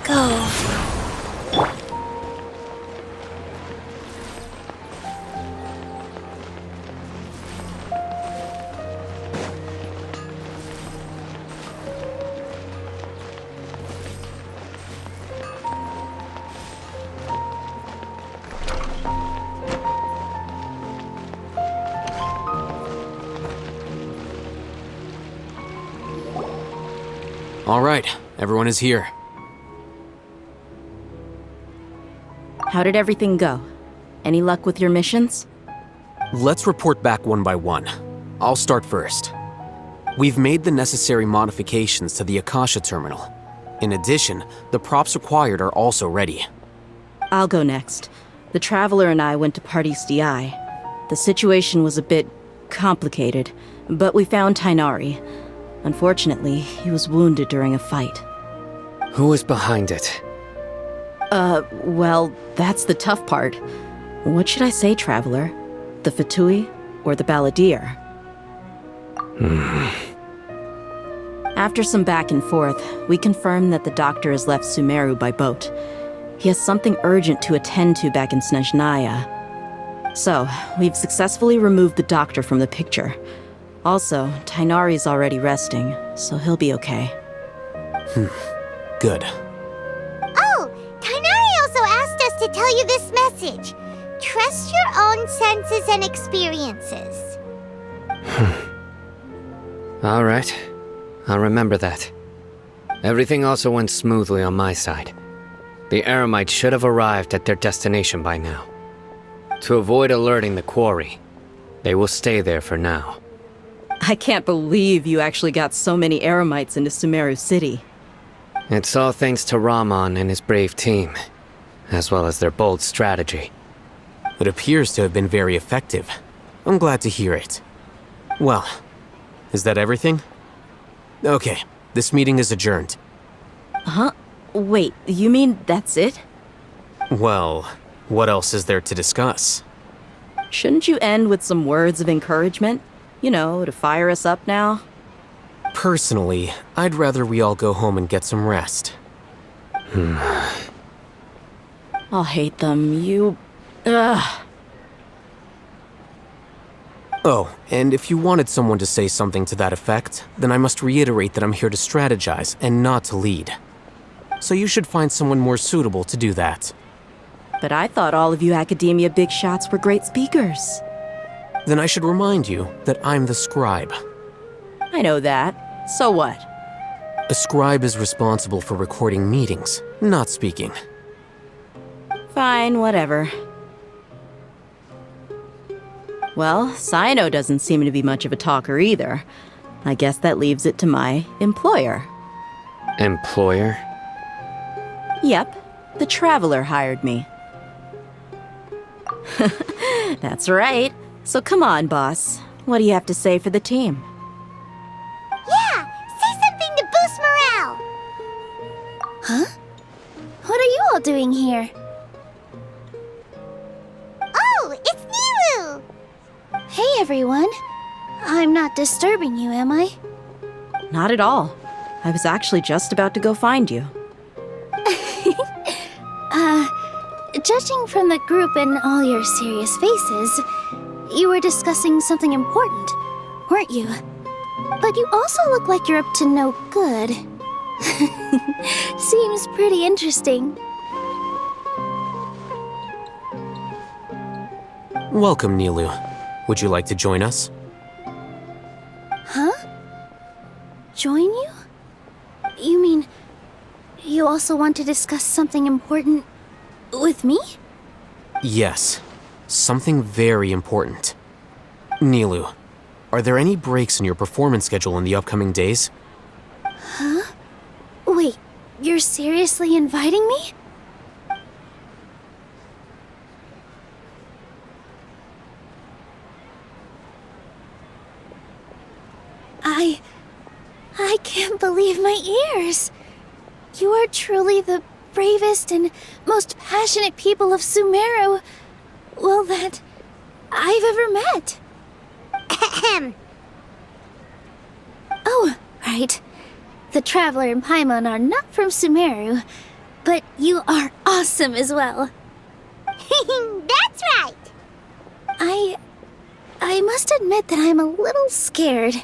Go. All right, everyone is here. How did everything go? Any luck with your missions? Let's report back one by one. I'll start first. We've made the necessary modifications to the Akasha terminal. In addition, the props required are also ready. I'll go next. The Traveler and I went to Party's DI. The situation was a bit complicated, but we found Tainari. Unfortunately, he was wounded during a fight. Who is behind it? Well, that's the tough part. What should I say, Traveler? The Fatui or the Balladeer? After some back and forth, we confirmed that the doctor has left Sumeru by boat. He has something urgent to attend to back in Snezhnaya. So, we've successfully removed the doctor from the picture. Also, Tainari's already resting, so he'll be okay. Good. Oh, Tainari also asked us to tell you this message. Trust your own senses and experiences. All right. I'll remember that. Everything also went smoothly on my side. The Eremites should have arrived at their destination by now. To avoid alerting the quarry, they will stay there for now. I can't believe you actually got so many Eremites into Sumeru City. It's all thanks to Rahman and his brave team, as well as their bold strategy. It appears to have been very effective. I'm glad to hear it. Well, is that everything? Okay, this meeting is adjourned. Huh? Wait, you mean that's it? Well, what else is there to discuss? Shouldn't you end with some words of encouragement? You know, to fire us up now? Personally, I'd rather we all go home and get some rest. I'll hate them, you... Ugh. Oh, and if you wanted someone to say something to that effect, then I must reiterate that I'm here to strategize and not to lead. So you should find someone more suitable to do that. But I thought all of you academia big shots were great speakers. Then I should remind you that I'm the scribe. I know that. So what? A scribe is responsible for recording meetings, not speaking. Fine, whatever. Well, Sino doesn't seem to be much of a talker either. I guess that leaves it to my employer. Employer? Yep, the Traveler hired me. That's right. So come on, boss. What do you have to say for the team? Yeah, say something to boost morale. Huh? What are you all doing here? Oh, it's Nilu! Hey, everyone. I'm not disturbing you, am I? Not at all. I was actually just about to go find you. Judging from the group and all your serious faces, you were discussing something important, weren't you? But you also look like you're up to no good. Seems pretty interesting. Welcome, Nilu. Would you like to join us? Huh? Join you? You mean, you also want to discuss something important with me? Yes. Something very important. Nilu, are there any breaks in your performance schedule in the upcoming days? Huh? you're seriously inviting me? I can't believe my ears. You are truly the bravest and most passionate people of Sumeru, well, that I've ever met. Ahem. Oh, right. The Traveler and Paimon are not from Sumeru, but you are awesome as well. That's right. I must admit that I'm a little scared,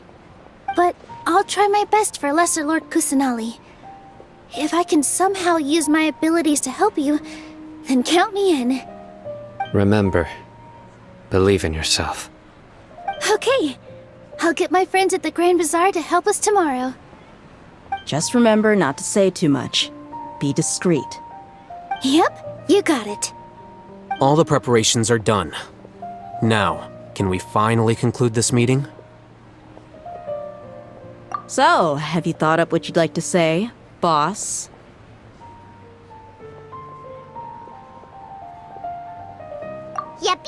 but I'll try my best for Lesser Lord Kusanali. If I can somehow use my abilities to help you, then count me in. Remember, believe in yourself. Okay, I'll get my friends at the Grand Bazar to help us tomorrow. Just remember not to say too much. Be discreet. Yep, you got it. All the preparations are done. Now, can we finally conclude this meeting? So, have you thought up what you'd like to say, boss? Yep.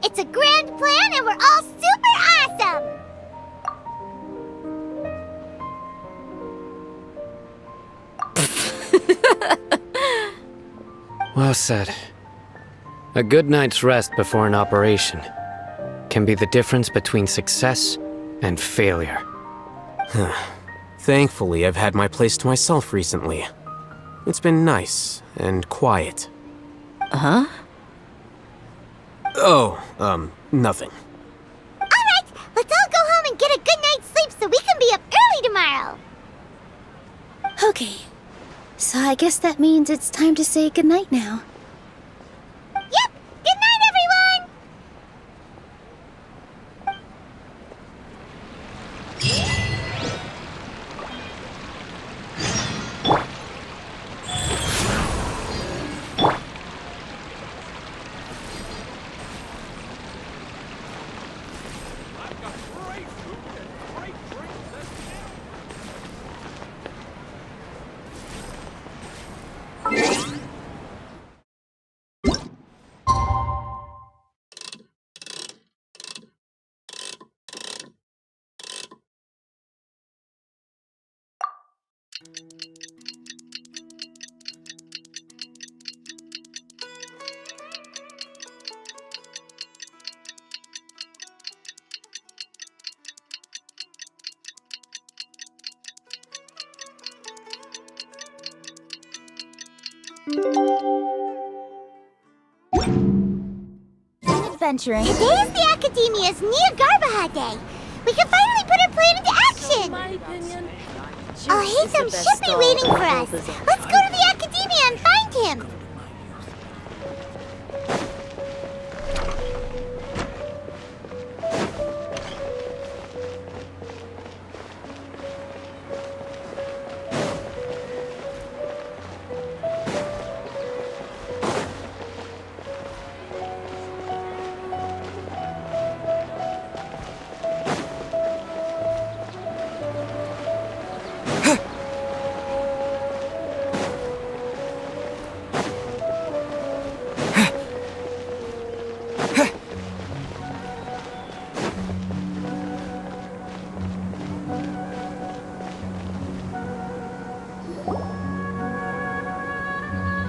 It's a grand plan and we're all super awesome. Well said. A good night's rest before an operation can be the difference between success and failure. Thankfully, I've had my place to myself recently. It's been nice and quiet. Huh? Oh, nothing. Alright, let's all go home and get a good night's sleep so we can be up early tomorrow. Okay, so I guess that means it's time to say goodnight now. Yep, good night everyone! Adventuring. Today is the Academia's Nia Garbaha Day. We can finally put our plan into action. My opinion, Haytham should be waiting for us. Let's go to the Academia and find him.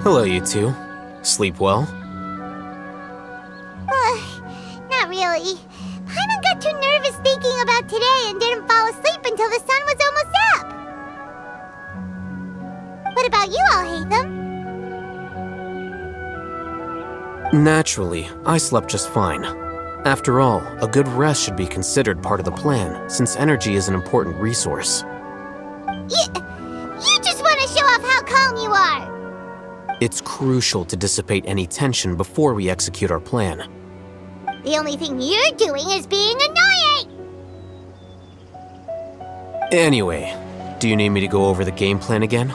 Hello, you two. Sleep well? Not really. Paimon got too nervous thinking about today and didn't fall asleep until the sun was almost up. What about you all, Haytham? Naturally, I slept just fine. After all, a good rest should be considered part of the plan, since energy is an important resource. You just want to show off how calm you are. It's crucial to dissipate any tension before we execute our plan. The only thing you're doing is being annoying. Anyway, do you need me to go over the game plan again?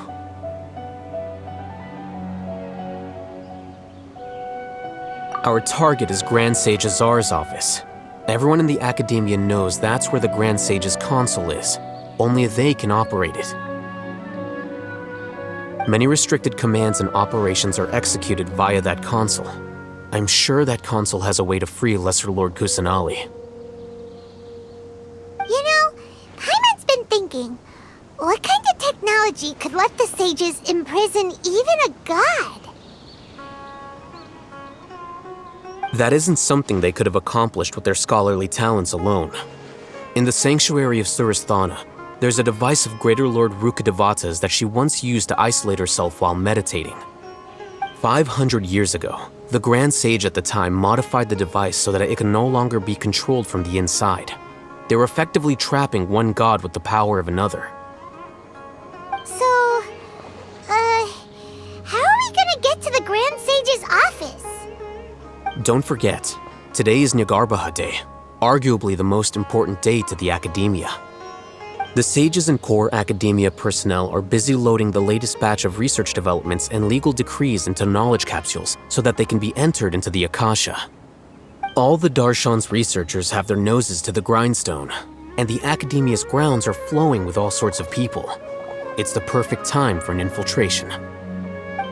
Our target is Grand Sage Azar's office. Everyone in the Academia knows that's where the Grand Sage's console is. Only they can operate it. Many restricted commands and operations are executed via that console. I'm sure that console has a way to free Lesser Lord Kusanali. You know, Paimon's been thinking, what kind of technology could let the sages imprison even a god? That isn't something they could have accomplished with their scholarly talents alone. In the sanctuary of Surasthana, there's a device of Greater Lord Rukkhadevata's that she once used to isolate herself while meditating. 500 years ago, the Grand Sage at the time modified the device so that it can no longer be controlled from the inside. They were effectively trapping one god with the power of another. So, how are we gonna get to the Grand Sage's office? Don't forget, today is Nyagarbha Day, arguably the most important day to the academia. The sages and core academia personnel are busy loading the latest batch of research developments and legal decrees into knowledge capsules so that they can be entered into the Akasha. All the Darshan's researchers have their noses to the grindstone, and the academia's grounds are flowing with all sorts of people. It's the perfect time for an infiltration.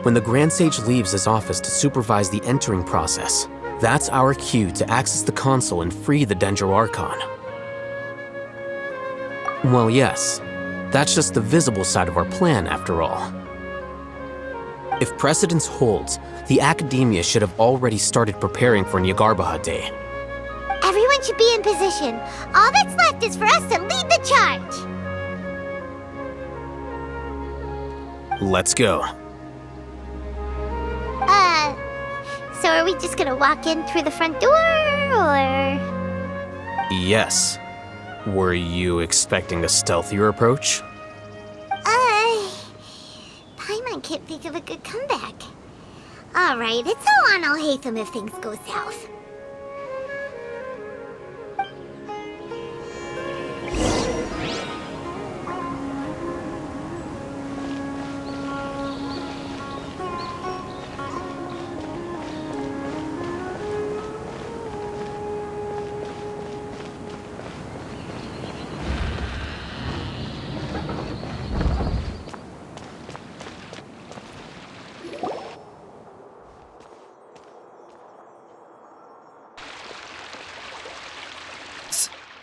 When the Grand Sage leaves his office to supervise the entering process, that's our cue to access the console and free the Dendro Archon. Well, yes, that's just the visible side of our plan, after all. If precedence holds, the academia should have already started preparing for Nyagarbha Day. Everyone should be in position. All that's left is for us to lead the charge. Let's go. So are we just gonna walk in through the front door, or...? Yes. Were you expecting a stealthier approach? Paimon can't think of a good comeback. Alright, it's all on OL.K if things go south.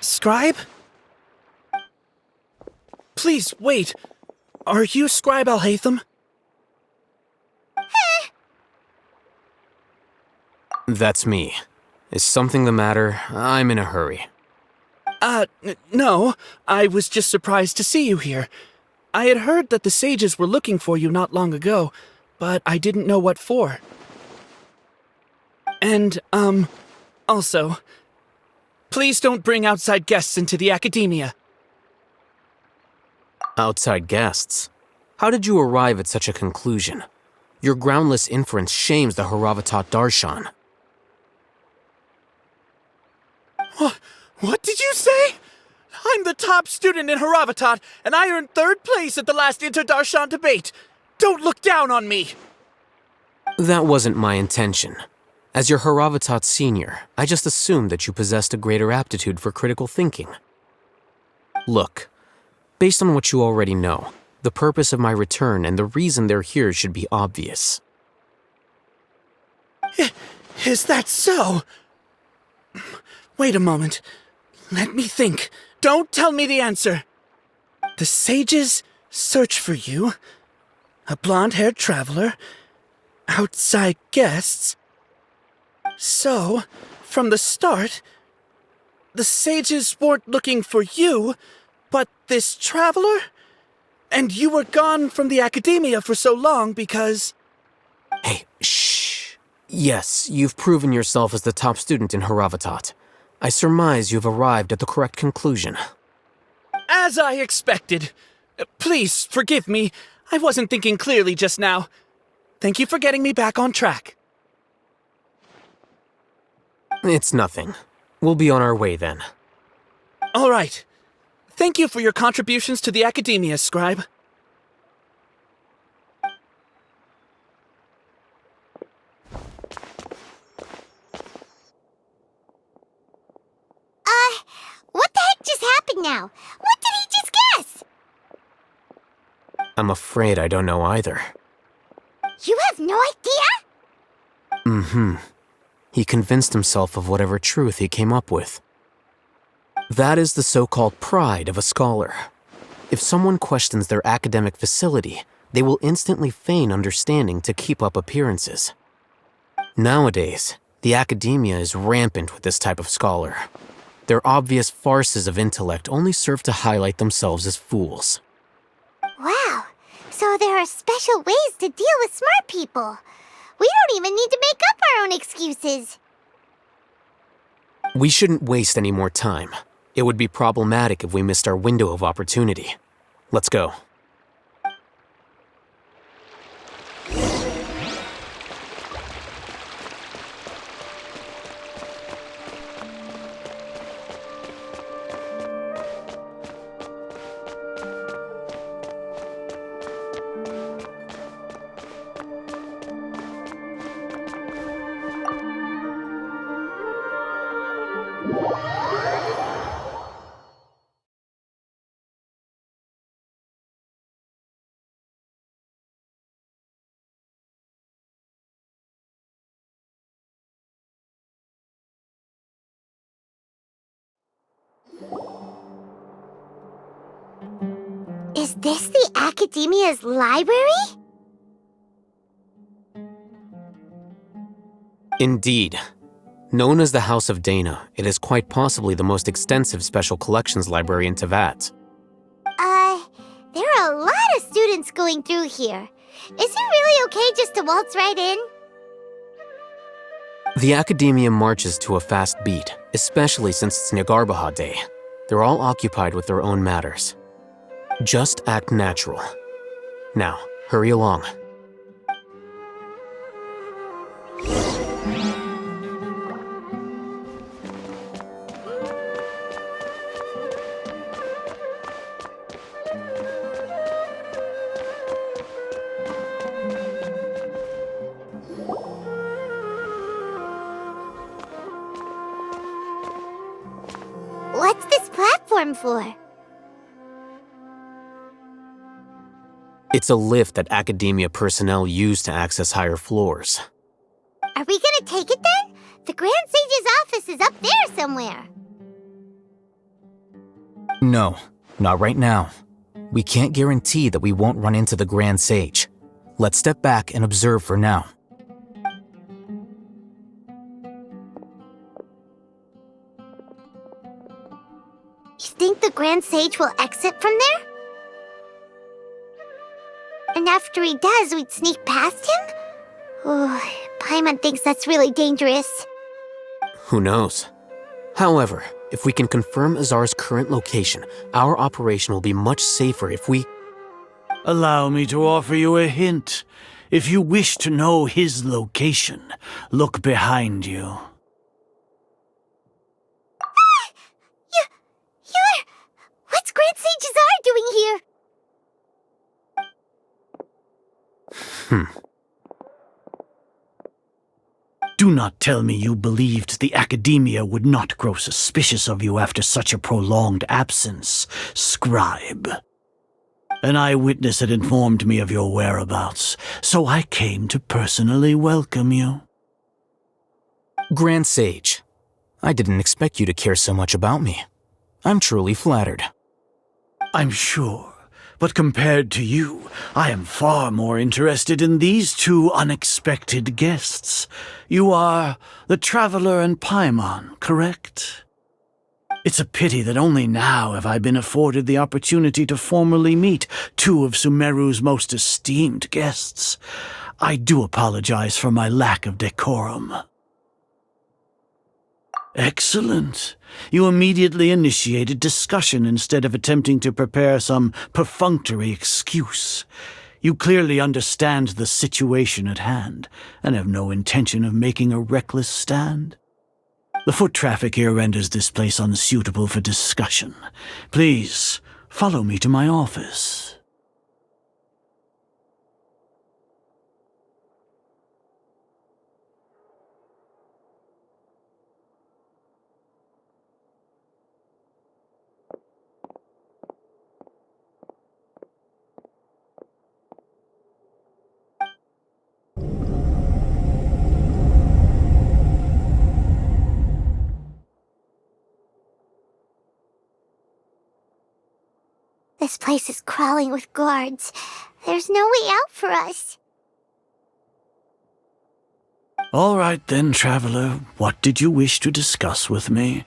Scribe? Please, wait. Are you Scribe Alhaitham? That's me. Is something the matter? I'm in a hurry. No. I was just surprised to see you here. I had heard that the sages were looking for you not long ago, but I didn't know what for. And, also, please don't bring outside guests into the academia. Outside guests? How did you arrive at such a conclusion? Your groundless inference shames the Haravatat Darshan. What did you say? I'm the top student in Haravatat, and I earned 3rd place at the last Inter-Darshan debate. Don't look down on me! That wasn't my intention. As your Haravatat senior, I just assumed that you possessed a greater aptitude for critical thinking. Look, based on what you already know, the purpose of my return and the reason they're here should be obvious. Is that so? Wait a moment. Let me think. Don't tell me the answer. The sages search for you. A blonde-haired traveler. Outside guests. So, from the start, the sages weren't looking for you, but this traveler? And you were gone from the academia for so long because... Hey, shh. Yes, you've proven yourself as the top student in Haravatat. I surmise you've arrived at the correct conclusion. As I expected. Please, forgive me. I wasn't thinking clearly just now. Thank you for getting me back on track. It's nothing. We'll be on our way then. All right. Thank you for your contributions to the academia, Scribe. What the heck just happened now? What did he just guess? I'm afraid I don't know either. You have no idea? He convinced himself of whatever truth he came up with. That is the so-called pride of a scholar. If someone questions their academic facility, they will instantly feign understanding to keep up appearances. Nowadays, the academia is rampant with this type of scholar. Their obvious farces of intellect only serve to highlight themselves as fools. Wow, so there are special ways to deal with smart people. We don't even need to make up our own excuses. We shouldn't waste any more time. It would be problematic if we missed our window of opportunity. Let's go. Is this the Academia's library? Indeed. Known as the House of Dana, it is quite possibly the most extensive special collections library in Teyvat. There are a lot of students going through here. Is it really okay just to waltz right in? The Academia marches to a fast beat, especially since it's Nagarbaha Day. They're all occupied with their own matters. Just act natural. Now, hurry along. What's this platform for? It's a lift that Academia personnel use to access higher floors. Are we gonna take it then? The Grand Sage's office is up there somewhere. No, not right now. We can't guarantee that we won't run into the Grand Sage. Let's step back and observe for now. You think the Grand Sage will exit from there? And after he does, we'd sneak past him? Oh, Paimon thinks that's really dangerous. Who knows? However, if we can confirm Azar's current location, our operation will be much safer if we... Allow me to offer you a hint. If you wish to know his location, look behind you. What's Grand Sage Azar doing here? Do not tell me you believed the Academia would not grow suspicious of you after such a prolonged absence, scribe. An eyewitness had informed me of your whereabouts, so I came to personally welcome you. Grand Sage, I didn't expect you to care so much about me. I'm truly flattered. I'm sure, but compared to you, I am far more interested in these two unexpected guests. You are the Traveler and Paimon, correct? It's a pity that only now have I been afforded the opportunity to formally meet two of Sumeru's most esteemed guests. I do apologize for my lack of decorum. Excellent. You immediately initiated discussion instead of attempting to prepare some perfunctory excuse. You clearly understand the situation at hand, and have no intention of making a reckless stand. The foot traffic here renders this place unsuitable for discussion. Please, follow me to my office. place is crawling with guards. There's no way out for us. All right then, traveler. What did you wish to discuss with me?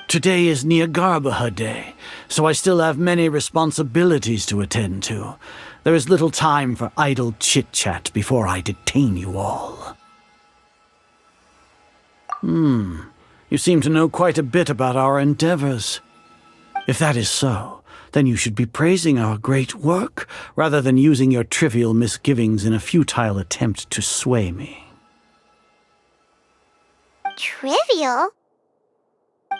Today is Niagarbaha Day, so I still have many responsibilities to attend to. There is little time for idle chit-chat before I detain you all. You seem to know quite a bit about our endeavors. If that is so, then you should be praising our great work, rather than using your trivial misgivings in a futile attempt to sway me. Trivial?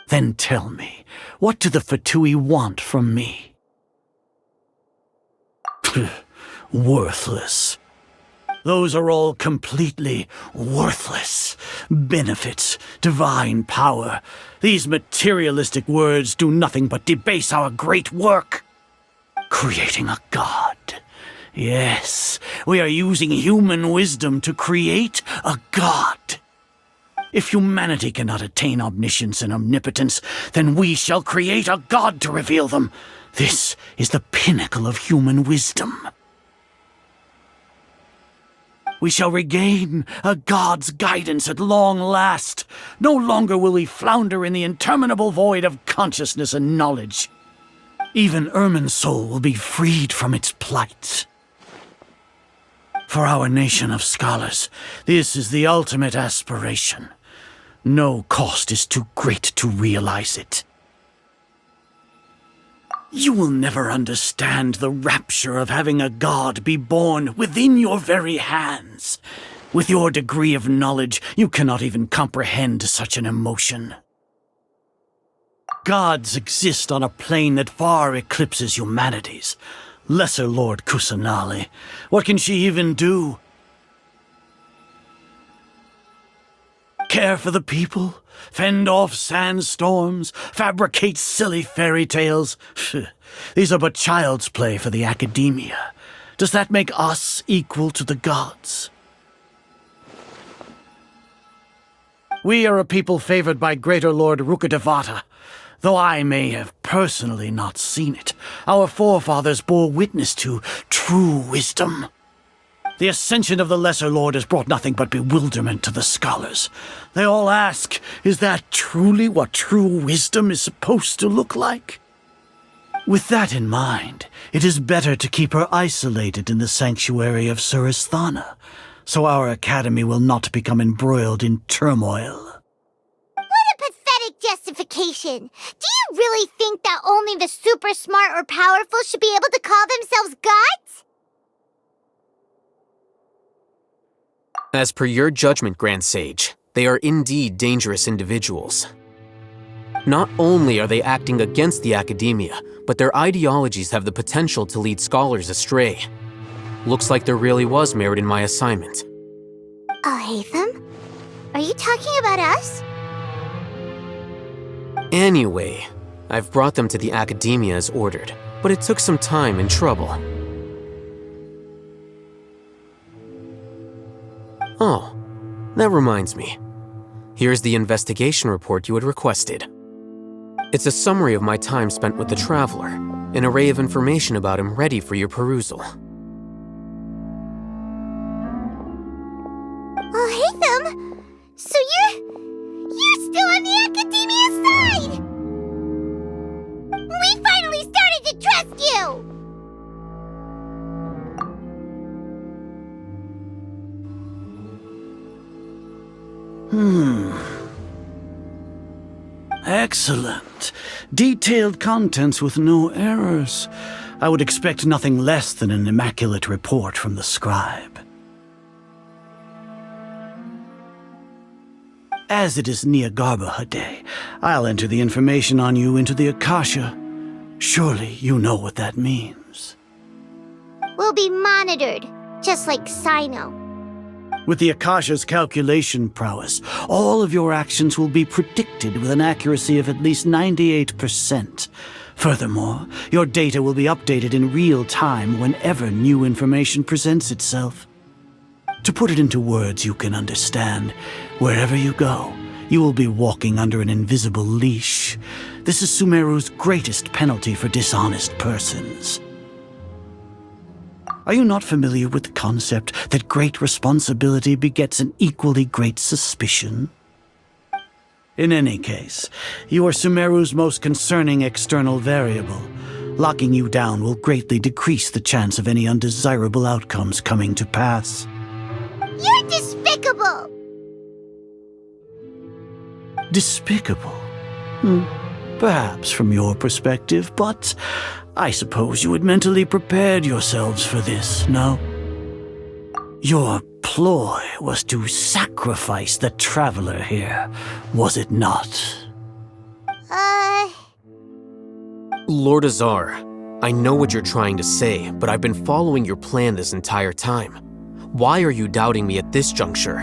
Then tell me, what do the Fatui want from me? Worthless. Those are all completely worthless. Benefits, divine power. These materialistic words do nothing but debase our great work. Creating a god. Yes, we are using human wisdom to create a god. If humanity cannot attain omniscience and omnipotence, then we shall create a god to reveal them. This is the pinnacle of human wisdom. We shall regain a god's guidance at long last. No longer will we flounder in the interminable void of consciousness and knowledge. Even Irminsul will be freed from its plight. For our nation of scholars, this is the ultimate aspiration. No cost is too great to realize it. You will never understand the rapture of having a god be born within your very hands. With your degree of knowledge, you cannot even comprehend such an emotion. Gods exist on a plane that far eclipses humanity's. Lesser Lord Kusanali, what can she even do? Care for the people? Fend off sandstorms? Fabricate silly fairy tales? These are but child's play for the academia. Does that make us equal to the gods? We are a people favored by Greater Lord Rukadevata. Though I may have personally not seen it, our forefathers bore witness to true wisdom. The ascension of the Lesser Lord has brought nothing but bewilderment to the scholars. They all ask, is that truly what true wisdom is supposed to look like? With that in mind, it is better to keep her isolated in the sanctuary of Suristhana, so our academy will not become embroiled in turmoil. What a pathetic justification! Do you really think that only the super smart or powerful should be able to call themselves gods? As per your judgment, Grand Sage, they are indeed dangerous individuals. Not only are they acting against the academia, but their ideologies have the potential to lead scholars astray. Looks like there really was merit in my assignment. Hatham? Are you talking about us? Anyway, I've brought them to the academia as ordered, but it took some time and trouble. Oh, that reminds me. Here's the investigation report you had requested. It's a summary of my time spent with the Traveler, an array of information about him ready for your perusal. Hatham? So you're still on the academia side! We finally started to trust you! Excellent. Detailed contents with no errors. I would expect nothing less than an immaculate report from the scribe. As it is Niagarbaha Day, I'll enter the information on you into the Akasha. Surely you know what that means. We'll be monitored, just like Sino. With the Akasha's calculation prowess, all of your actions will be predicted with an accuracy of at least 98%. Furthermore, your data will be updated in real time whenever new information presents itself. To put it into words you can understand, wherever you go, You will be walking under an invisible leash. This is Sumeru's greatest penalty for dishonest persons. Are you not familiar with the concept that great responsibility begets an equally great suspicion? In any case, you are Sumeru's most concerning external variable. Locking you down will greatly decrease the chance of any undesirable outcomes coming to pass. You're despicable! Despicable? Perhaps from your perspective, but I suppose you had mentally prepared yourselves for this, no? Your ploy was to sacrifice the traveler here, was it not? Lord Azar, I know what you're trying to say, but I've been following your plan this entire time. Why are you doubting me at this juncture?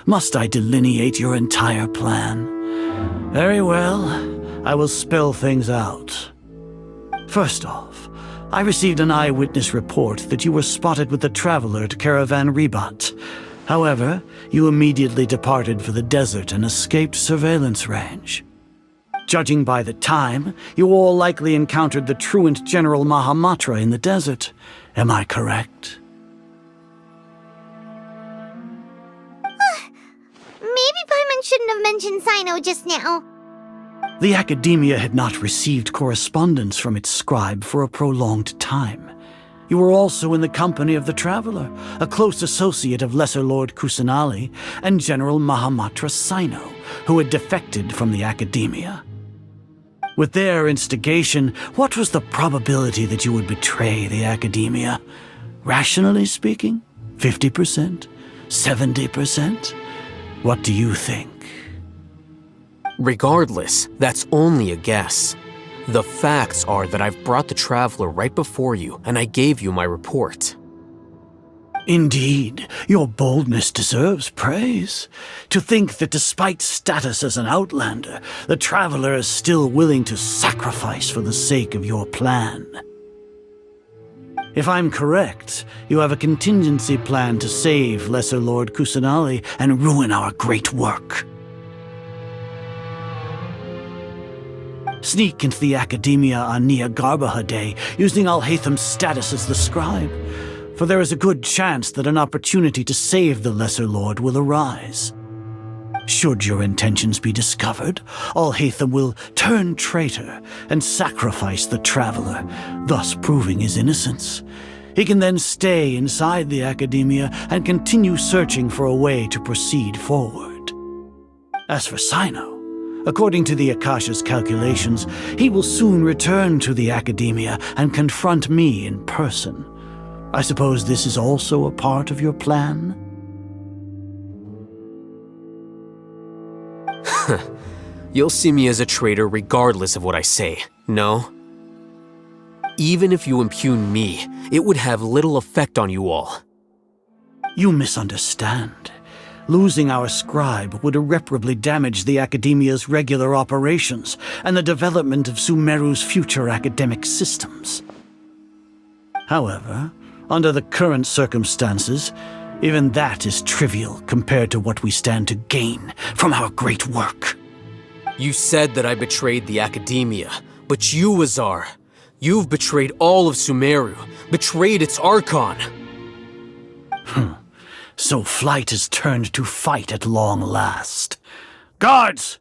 Must I delineate your entire plan? Very well, I will spell things out. First off, I received an eyewitness report that you were spotted with the traveler at Caravan Ribat. However, you immediately departed for the desert and escaped surveillance range. Judging by the time, you all likely encountered the truant General Mahamatra in the desert. Am I correct? Maybe Paimon shouldn't have mentioned Sino just now. The Academia had not received correspondence from its scribe for a prolonged time. You were also in the company of the Traveler, a close associate of Lesser Lord Kusanali and General Mahamatra Sino, who had defected from the Academia. With their instigation, what was the probability that you would betray the Academia? Rationally speaking, 50%? 70%? What do you think? Regardless, that's only a guess. The facts are that I've brought the Traveler right before you, and I gave you my report. Indeed, your boldness deserves praise. To think that despite status as an outlander, the Traveler is still willing to sacrifice for the sake of your plan. If I'm correct, you have a contingency plan to save Lesser Lord Kusanali and ruin our great work. Sneak into the Academia on Niagarbaha Day, using Alhaitham's status as the scribe, for there is a good chance that an opportunity to save the Lesser Lord will arise. Should your intentions be discovered, Alhaitham will turn traitor and sacrifice the Traveler, thus proving his innocence. He can then stay inside the Academia and continue searching for a way to proceed forward. As for Sino, according to the Akasha's calculations, he will soon return to the Academia and confront me in person. I suppose this is also a part of your plan? You'll see me as a traitor regardless of what I say, no? Even if you impugn me, it would have little effect on you all. You misunderstand. Losing our scribe would irreparably damage the Academia's regular operations and the development of Sumeru's future academic systems. However, under the current circumstances, even that is trivial compared to what we stand to gain from our great work. You said that I betrayed the Academia, but you, Azar, you've betrayed all of Sumeru, betrayed its Archon. So flight has turned to fight at long last. Guards!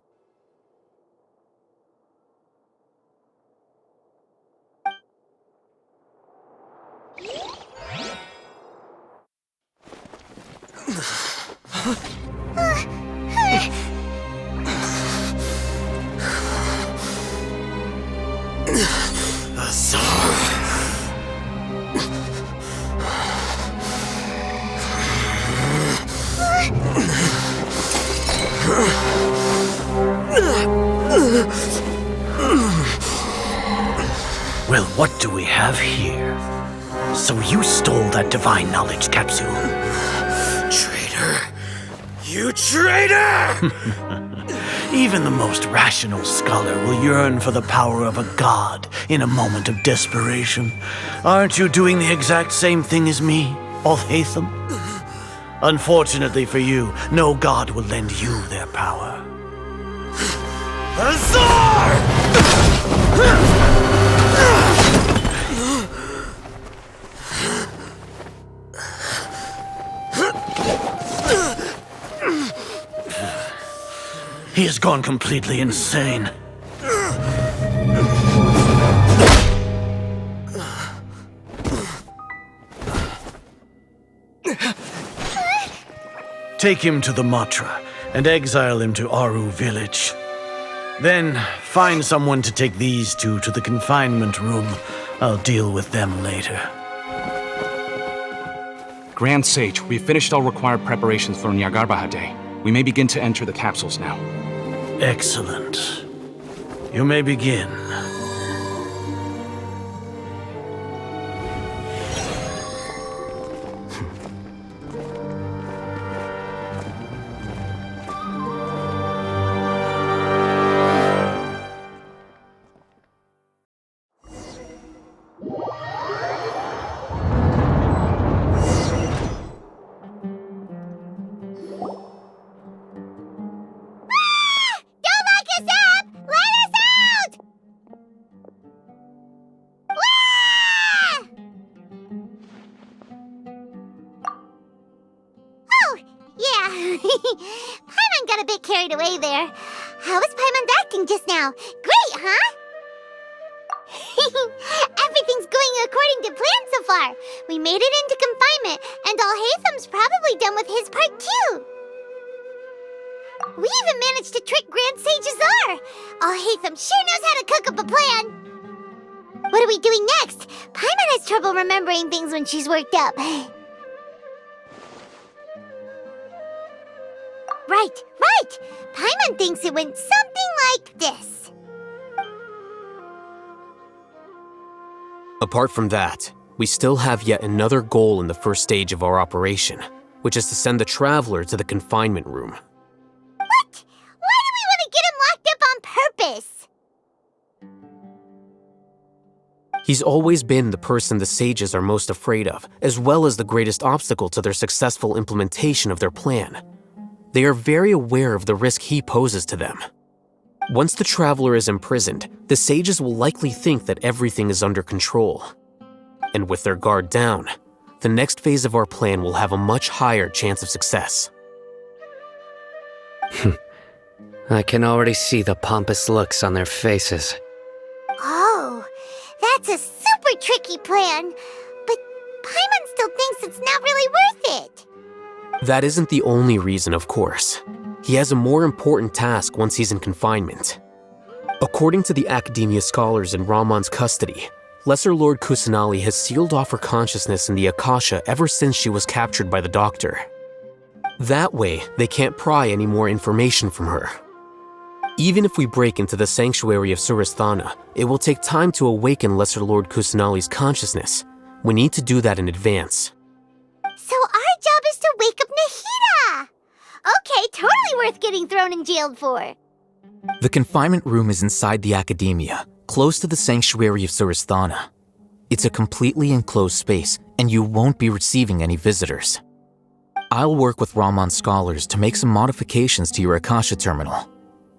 Well, what do we have here? So you stole that divine knowledge capsule. Traitor! You traitor! Even the most rational scholar will yearn for the power of a god in a moment of desperation. Aren't you doing the exact same thing as me, Alhaitham? Unfortunately for you, no god will lend you their power. He has gone completely insane. Take him to the Matra and exile him to Aru village. Then find someone to take these two to the confinement room. I'll deal with them later. Grand Sage, we've finished all required preparations for Nyargarbaha Day. We may begin to enter the capsules now. Excellent. You may begin. Paimon got a bit carried away there. How was Paimon's acting just now? Great, huh? Everything's going according to plan so far. We made it into confinement, and OL.K.'s probably done with his part too. We even managed to trick Grand Sage Azar. OL.K. sure knows how to cook up a plan. What are we doing next? Paimon has trouble remembering things when she's worked up. Right! Paimon thinks it went something like this. Apart from that, we still have yet another goal in the first stage of our operation, which is to send the Traveler to the confinement room. What? Why do we want to get him locked up on purpose? He's always been the person the sages are most afraid of, as well as the greatest obstacle to their successful implementation of their plan. They are very aware of the risk he poses to them. Once the Traveler is imprisoned, the sages will likely think that everything is under control. And with their guard down, the next phase of our plan will have a much higher chance of success. I can already see the pompous looks on their faces. Oh, that's a super tricky plan. But Paimon still thinks it's not really worth it. That isn't the only reason, of course. He has a more important task once he's in confinement. According to the Academia scholars in Ramon's custody, Lesser Lord Kusanali has sealed off her consciousness in the Akasha ever since she was captured by the Doctor. That way, they can't pry any more information from her. Even if we break into the sanctuary of Surasthana, it will take time to awaken Lesser Lord Kusanali's consciousness. We need to do that in advance. So our job is to wake up Nahida! Okay, totally worth getting thrown and jailed for. The confinement room is inside the Academia, close to the sanctuary of Surasthana. It's a completely enclosed space, and you won't be receiving any visitors. I'll work with Ramon's scholars to make some modifications to your Akasha terminal.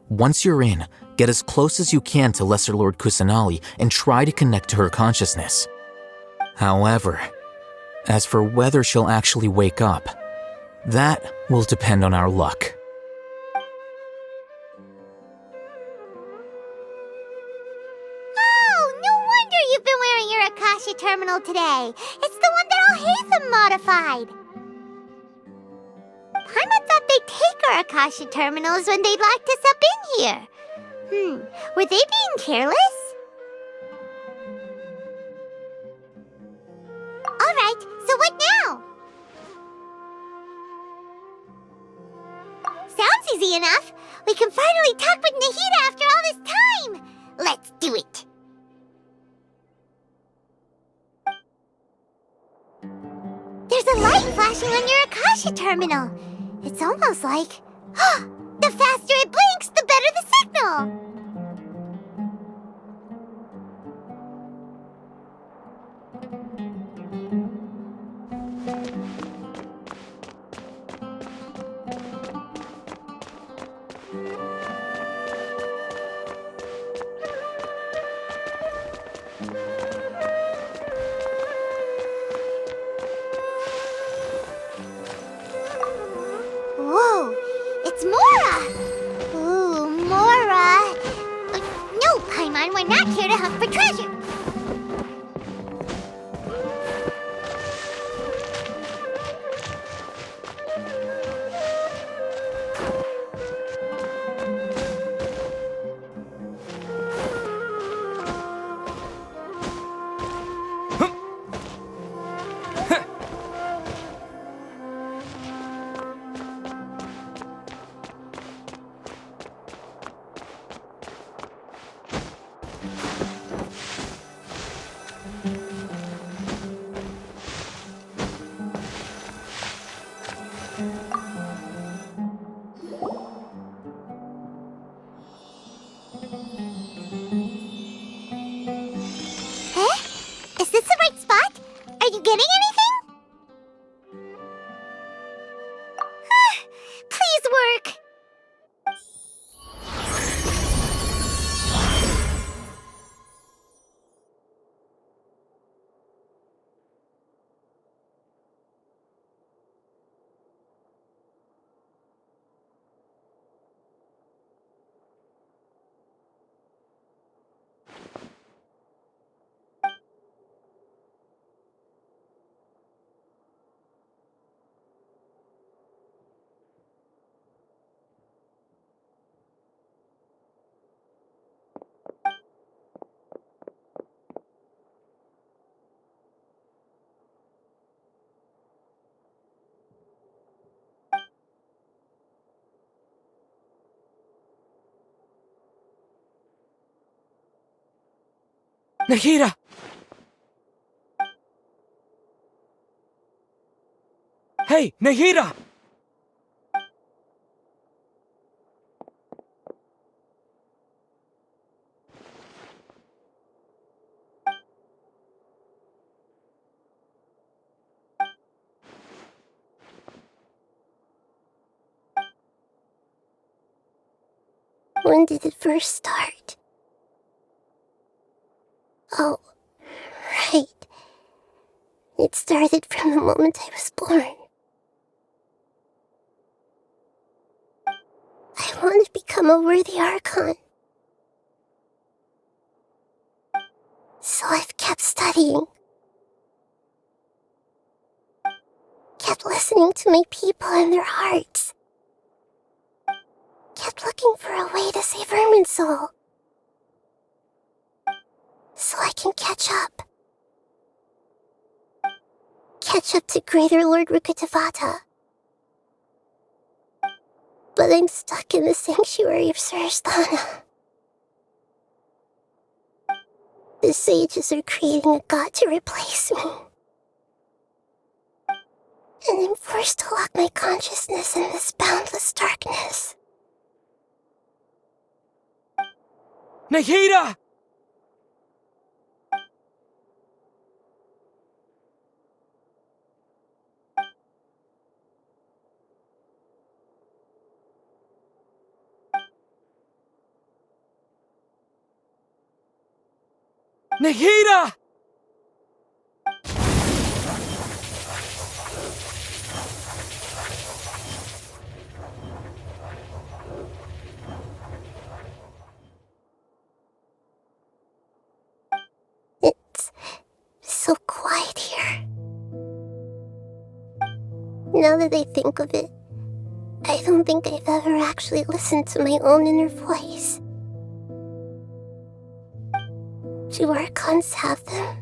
Once you're in, get as close as you can to Lesser Lord Kusanali and try to connect to her consciousness. However, as for whether she'll actually wake up, that will depend on our luck. Oh, no wonder you've been wearing your Akasha terminal today. It's the one that OL.K. modified. Paimon thought they'd take our Akasha terminals when they locked us up in here. Were they being careless? Alright, so what now? Sounds easy enough. We can finally talk with Nahida after all this time. Let's do it. There's a light flashing on your Akasha terminal. It's almost like... the faster it blinks, the better the signal! Huh? Is this the right spot? Are you getting anything? Please work! Nahida! Hey, Nahida! When did it first start? Oh, right. It started from the moment I was born. I want to become a worthy Archon. So I've kept studying. Kept listening to my people and their hearts. Kept looking for a way to save Irminsul. So I can catch up. Catch up to Greater Lord Rukkhadevata. But I'm stuck in the sanctuary of Surasthana. The sages are creating a god to replace me. And I'm forced to lock my consciousness in this boundless darkness. Nahida! Nahida! It's so quiet here. Now that I think of it, I don't think I've ever actually listened to my own inner voice. Do Archons have them?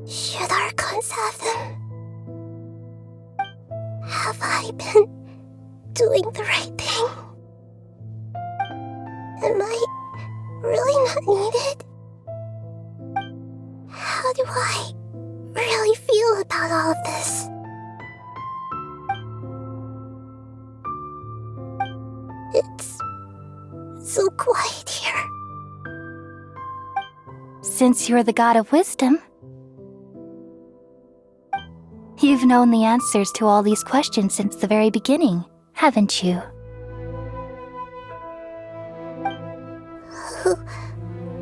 Should Archons have them? Have I been doing the right thing? Am I really not needed? How do I really feel about all of this? It's so quiet here. Since you're the god of wisdom, you've known the answers to all these questions since the very beginning, haven't you? Who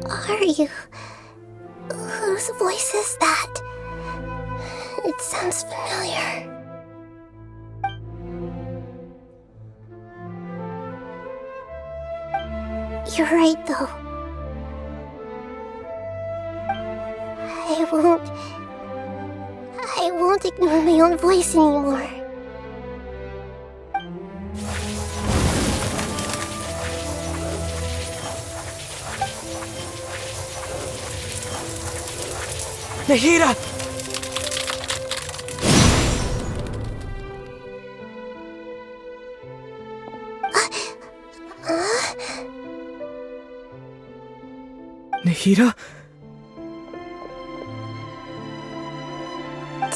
are you? Whose voice is that? It sounds familiar. You're right, though. I won't ignore my own voice anymore. Nahida! Nahida?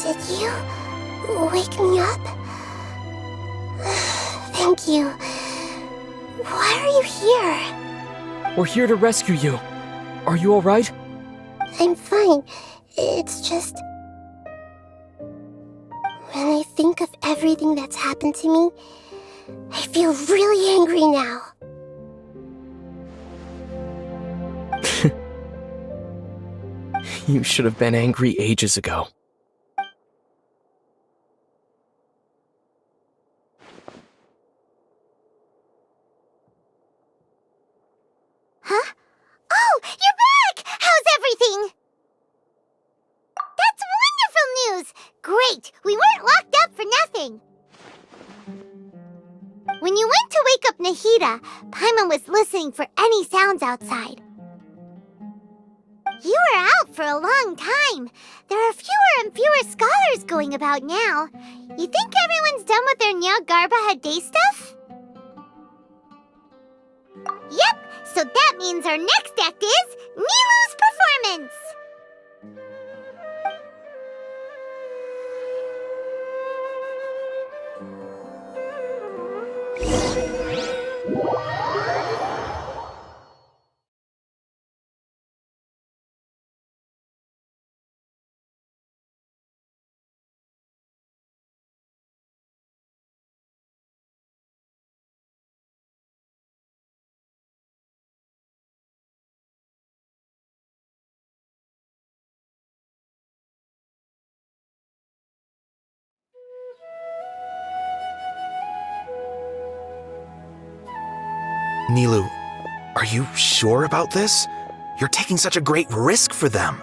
Did you wake me up? Thank you. Why are you here? We're here to rescue you. Are you alright? I'm fine. It's just... when I think of everything that's happened to me, I feel really angry now. You should have been angry ages ago. Huh? Oh, you're back! How's everything? That's wonderful news! Great! We weren't locked up for nothing! When you went to wake up Nahida, Paimon was listening for any sounds outside. You were out for a long time. There are fewer and fewer scholars going about now. You think everyone's done with their Nyagarbha Day stuff? Yep, so that means our next act is Nilu's performance! Nilu, are you sure about this? You're taking such a great risk for them.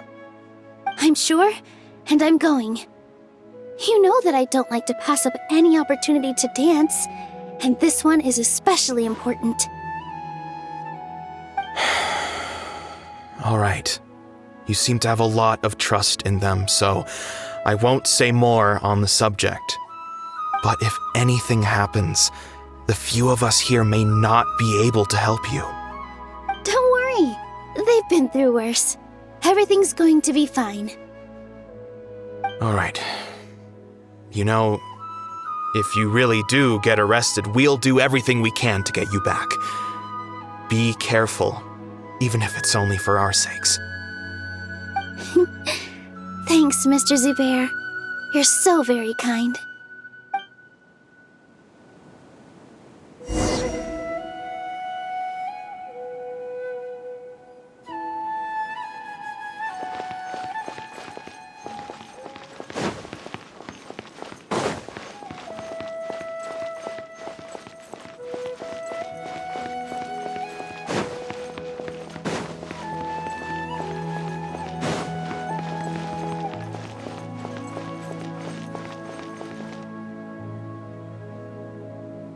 I'm sure, and I'm going. You know that I don't like to pass up any opportunity to dance, and this one is especially important. All right. You seem to have a lot of trust in them, so I won't say more on the subject. But if anything happens, the few of us here may not be able to help you. Don't worry. They've been through worse. Everything's going to be fine. All right. You know, if you really do get arrested, we'll do everything we can to get you back. Be careful, even if it's only for our sakes. Thanks, Mr. Zubair. You're so very kind.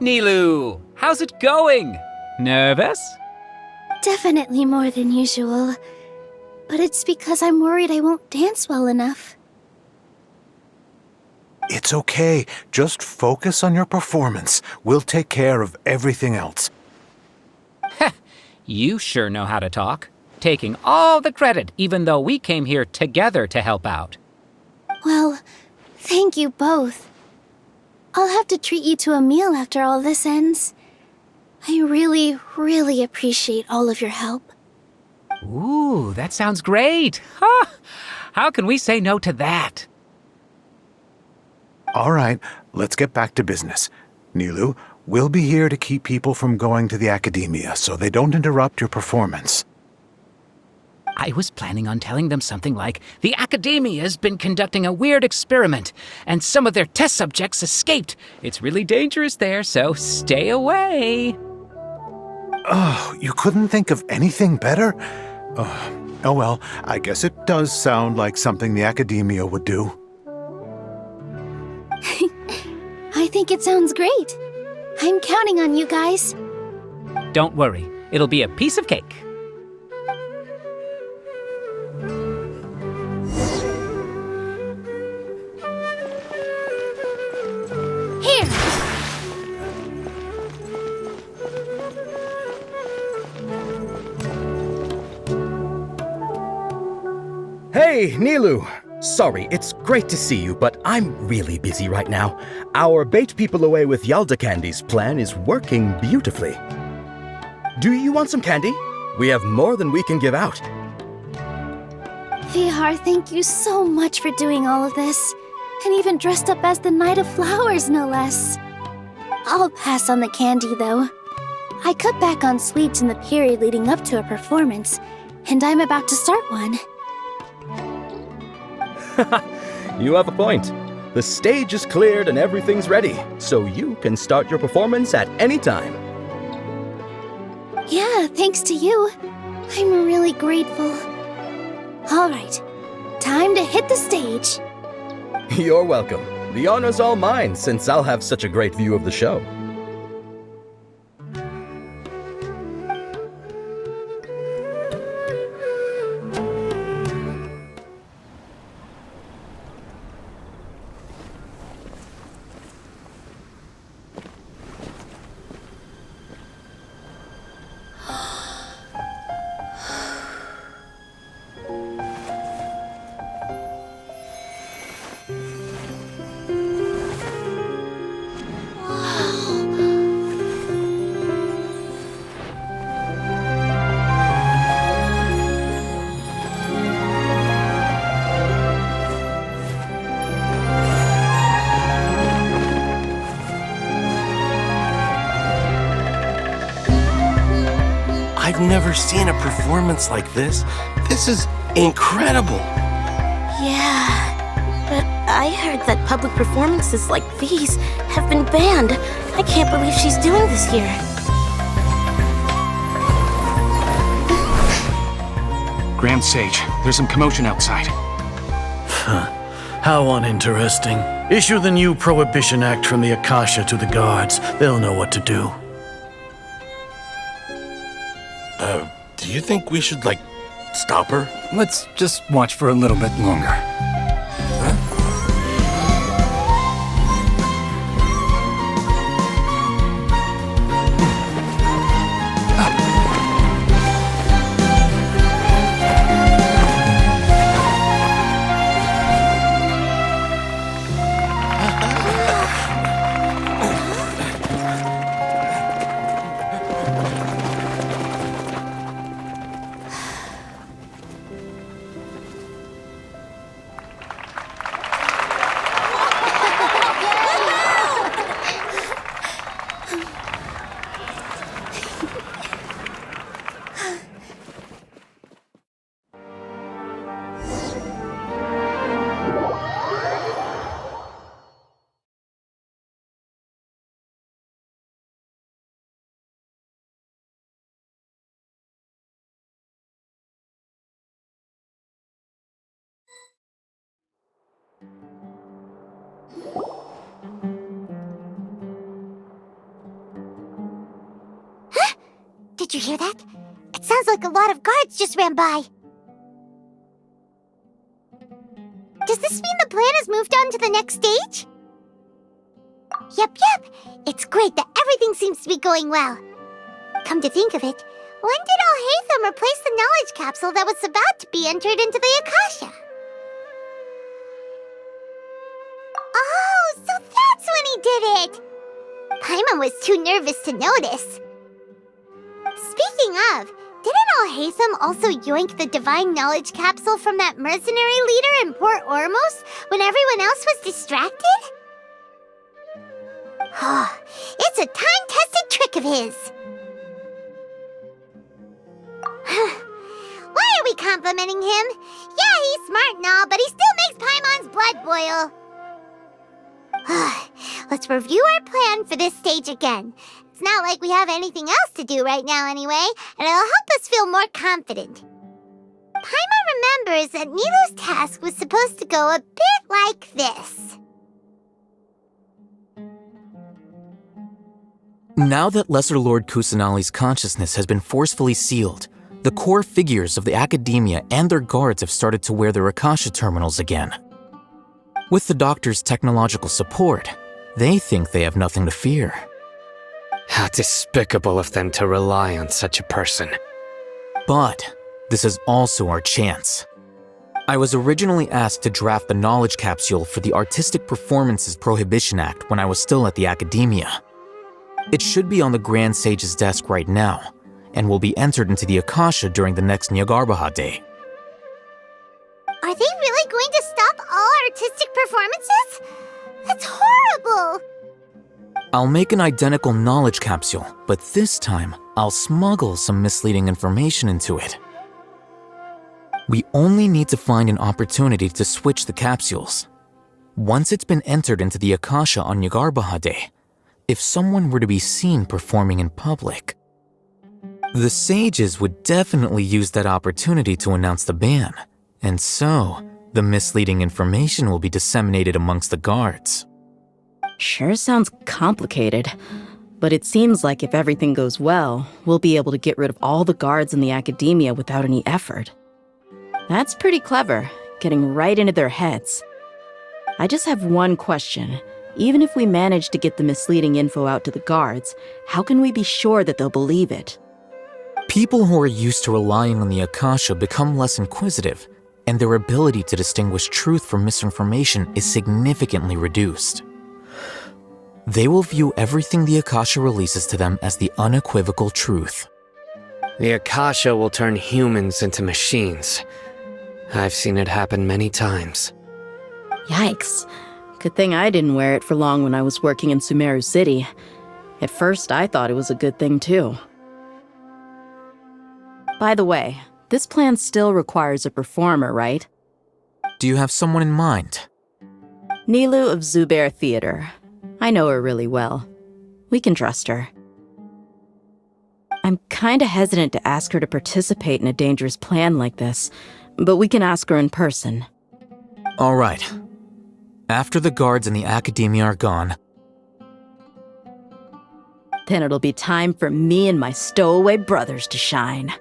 Nilu, how's it going? Nervous? Definitely more than usual. But it's because I'm worried I won't dance well enough. It's okay. Just focus on your performance. We'll take care of everything else. You sure know how to talk. Taking all the credit, even though we came here together to help out. Well, thank you both. I'll have to treat you to a meal after all this ends. I really, really appreciate all of your help. Ooh, that sounds great. Huh? How can we say no to that? All right, let's get back to business. Nilu, we'll be here to keep people from going to the academia so they don't interrupt your performance. I was planning on telling them something like, the Academia's been conducting a weird experiment, and some of their test subjects escaped. It's really dangerous there, so stay away. Oh, you couldn't think of anything better? Oh well, I guess it does sound like something the Academia would do. I think it sounds great. I'm counting on you guys. Don't worry, it'll be a piece of cake. Here! Hey, Nilu! Sorry, it's great to see you, but I'm really busy right now. Our Bait People Away with Yalda Candies plan is working beautifully. Do you want some candy? We have more than we can give out. Vihar, thank you so much for doing all of this. And even dressed up as the Knight of Flowers, no less. I'll pass on the candy, though. I cut back on sweets in the period leading up to a performance, and I'm about to start one. You have a point. The stage is cleared and everything's ready, so you can start your performance at any time. Yeah, thanks to you. I'm really grateful. All right, time to hit the stage. You're welcome. The honor's all mine, since I'll have such a great view of the show. I've never seen a performance like this. This is incredible. Yeah, but I heard that public performances like these have been banned. I can't believe she's doing this here. Grand Sage, there's some commotion outside. How uninteresting. Issue the new Prohibition Act from the Akasha to the guards. They'll know what to do. Do you think we should, stop her? Let's just watch for a little bit longer. Did you hear that? It sounds like a lot of guards just ran by. Does this mean the plan has moved on to the next stage? Yep. It's great that everything seems to be going well. Come to think of it, when did OL.K replace the knowledge capsule that was about to be entered into the Akasha? Oh, so that's when he did it! Paimon was too nervous to notice. Speaking of, didn't OL.K also yoink the divine knowledge capsule from that mercenary leader in Port Ormos when everyone else was distracted? It's a time-tested trick of his. Why are we complimenting him? Yeah, he's smart and all, but he still makes Paimon's blood boil. Let's review our plan for this stage again. It's not like we have anything else to do right now anyway, and it'll help us feel more confident. Paimon remembers that Nilou's task was supposed to go a bit like this. Now that Lesser Lord Kusanali's consciousness has been forcefully sealed, the core figures of the academia and their guards have started to wear their Akasha terminals again. With the doctor's technological support, they think they have nothing to fear. How despicable of them to rely on such a person. But this is also our chance. I was originally asked to draft the knowledge capsule for the Artistic Performances Prohibition Act when I was still at the Academia. It should be on the Grand Sage's desk right now, and will be entered into the Akasha during the next Nyargarbaha Day. Are they really going to stop all artistic performances? That's horrible! I'll make an identical knowledge capsule, but this time, I'll smuggle some misleading information into it. We only need to find an opportunity to switch the capsules. Once it's been entered into the Akasha on Nyargarbaha Day, if someone were to be seen performing in public, the sages would definitely use that opportunity to announce the ban, and so the misleading information will be disseminated amongst the guards. Sure sounds complicated, but it seems like if everything goes well, we'll be able to get rid of all the guards in the Academia without any effort. That's pretty clever, getting right into their heads. I just have one question. Even if we manage to get the misleading info out to the guards, how can we be sure that they'll believe it? People who are used to relying on the Akasha become less inquisitive, and their ability to distinguish truth from misinformation is significantly reduced. They will view everything the Akasha releases to them as the unequivocal truth. The Akasha will turn humans into machines. I've seen it happen many times. Yikes. Good thing I didn't wear it for long when I was working in Sumeru City. At first, I thought it was a good thing too. By the way, this plan still requires a performer, right? Do you have someone in mind? Nilu of Zubair Theater. I know her really well. We can trust her. I'm kinda hesitant to ask her to participate in a dangerous plan like this, but we can ask her in person. All right. After the guards in the Academia are gone, then it'll be time for me and my stowaway brothers to shine.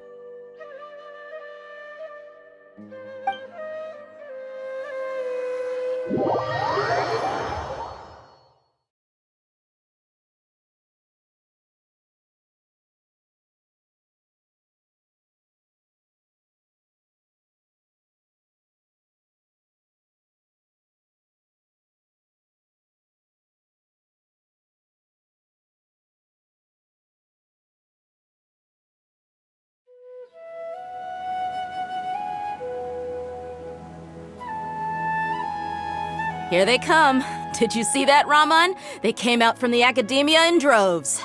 Here they come. Did you see that, Raman? They came out from the Academia in droves.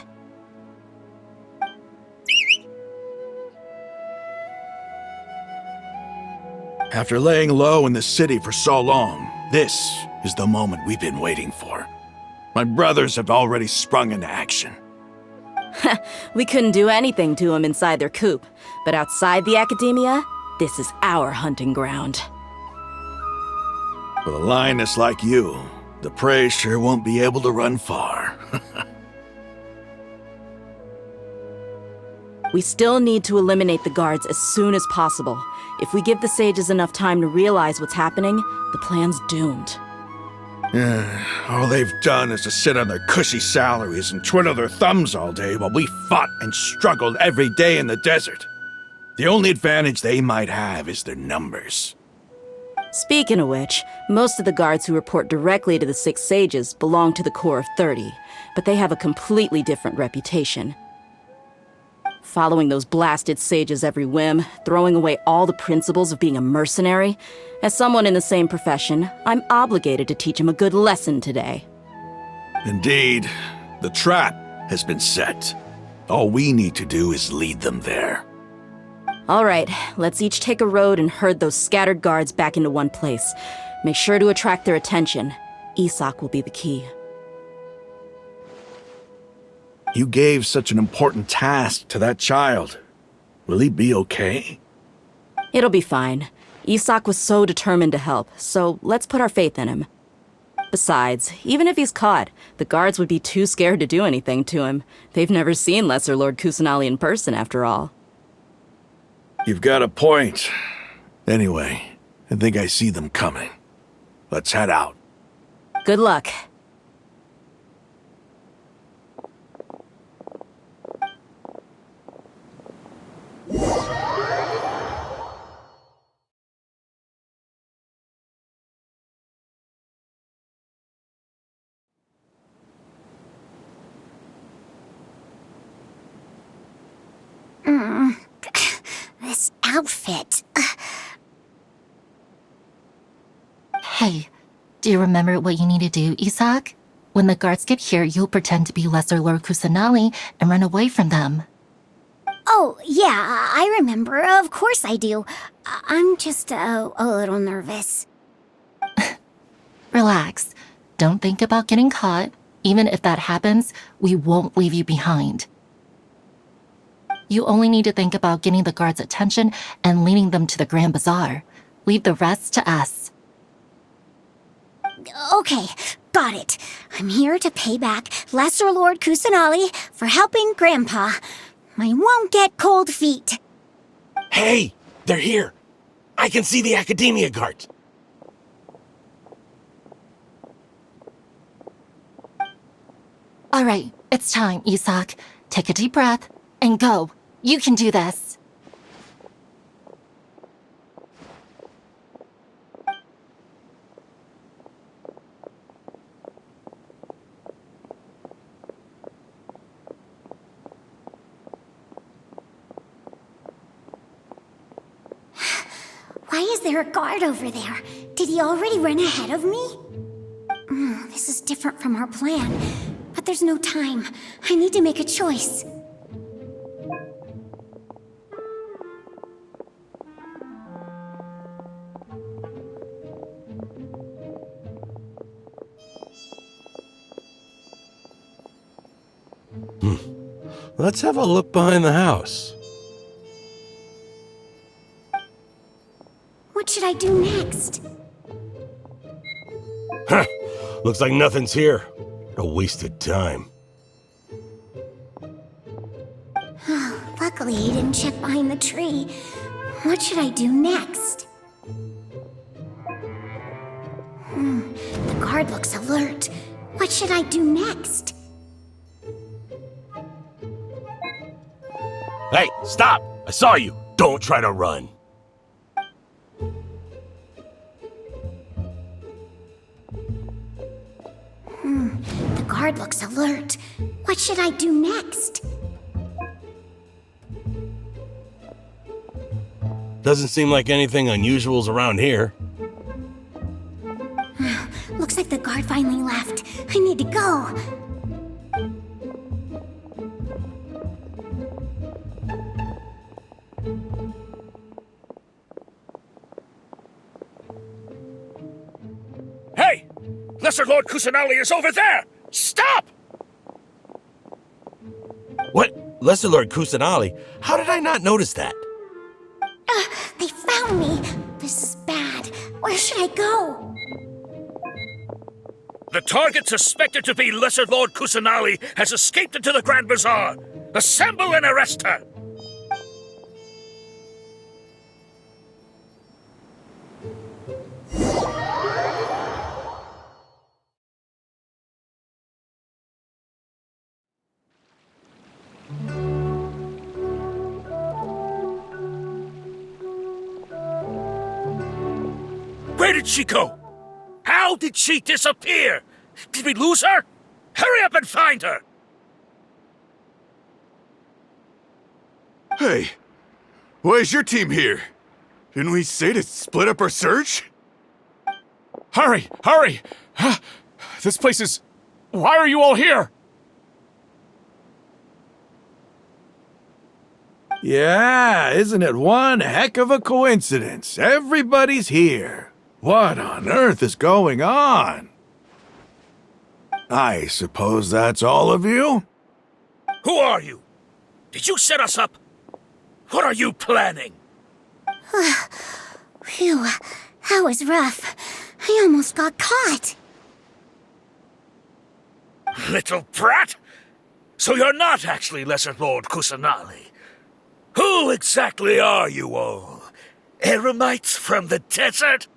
After laying low in the city for so long, this is the moment we've been waiting for. My brothers have already sprung into action. We couldn't do anything to them inside their coop, but outside the Academia, this is our hunting ground. With a lioness like you, the prey sure won't be able to run far. We still need to eliminate the guards as soon as possible. If we give the sages enough time to realize what's happening, the plan's doomed. All they've done is to sit on their cushy salaries and twiddle their thumbs all day while we fought and struggled every day in the desert. The only advantage they might have is their numbers. Speaking of which, most of the guards who report directly to the Six Sages belong to the Corps of 30, but they have a completely different reputation. Following those blasted sages every whim, throwing away all the principles of being a mercenary. As someone in the same profession, I'm obligated to teach them a good lesson today. Indeed, the trap has been set. All we need to do is lead them there. All right, let's each take a road and herd those scattered guards back into one place. Make sure to attract their attention. Isak will be the key. You gave such an important task to that child. Will he be okay? It'll be fine. Isak was so determined to help, so let's put our faith in him. Besides, even if he's caught, the guards would be too scared to do anything to him. They've never seen Lesser Lord Kusanali in person, after all. You've got a point. Anyway, I think I see them coming. Let's head out. Good luck. This outfit. Hey, do you remember what you need to do, Isak? When the guards get here, you'll pretend to be Lesser Lord Kusanali and run away from them. Oh, yeah, I remember. Of course I do. I'm just a little nervous. Relax. Don't think about getting caught. Even if that happens, we won't leave you behind. You only need to think about getting the guards' attention and leading them to the Grand Bazar. Leave the rest to us. Okay, got it. I'm here to pay back Lesser Lord Kusanali for helping Grandpa. I won't get cold feet. Hey, they're here. I can see the Academia guards. All right, it's time, Isak. Take a deep breath and go. You can do this. Why is there a guard over there? Did he already run ahead of me? This is different from our plan. But there's no time. I need to make a choice. Let's have a look behind the house. What should I do next? Huh. Looks like nothing's here. A wasted time. Luckily, he didn't check behind the tree. What should I do next? The guard looks alert. What should I do next? Hey, stop! I saw you! Don't try to run. The guard looks alert. What should I do next? Doesn't seem like anything unusual's around here. Looks like the guard finally left. I need to go. Hey! Lesser Lord Kusanali is over there! Stop! What? Lesser Lord Kusanali? How did I not notice that? They found me. This is bad. Where should I go? The target suspected to be Lesser Lord Kusanali has escaped into the Grand Bazar. Assemble and arrest her! Where did she go? How did she disappear? Did we lose her? Hurry up and find her! Hey, why is your team here? Didn't we say to split up our search? Hurry! Hurry! This place is... Why are you all here? Yeah, isn't it one heck of a coincidence? Everybody's here. What on earth is going on? I suppose that's all of you? Who are you? Did you set us up? What are you planning? Phew, that was rough. I almost got caught. Little brat! So you're not actually Lesser Lord Kusanali. Who exactly are you all? Eremites from the desert?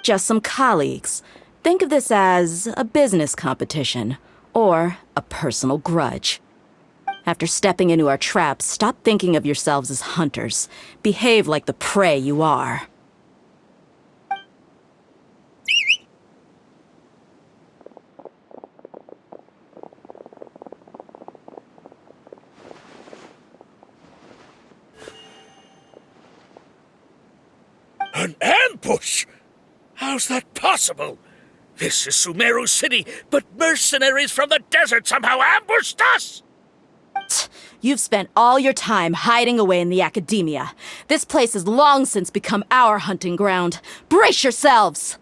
Just some colleagues. Think of this as a business competition, or a personal grudge. After stepping into our traps, stop thinking of yourselves as hunters. Behave like the prey you are. An ambush? How's that possible? This is Sumeru City, but mercenaries from the desert somehow ambushed us! You've spent all your time hiding away in the academia. This place has long since become our hunting ground. Brace yourselves!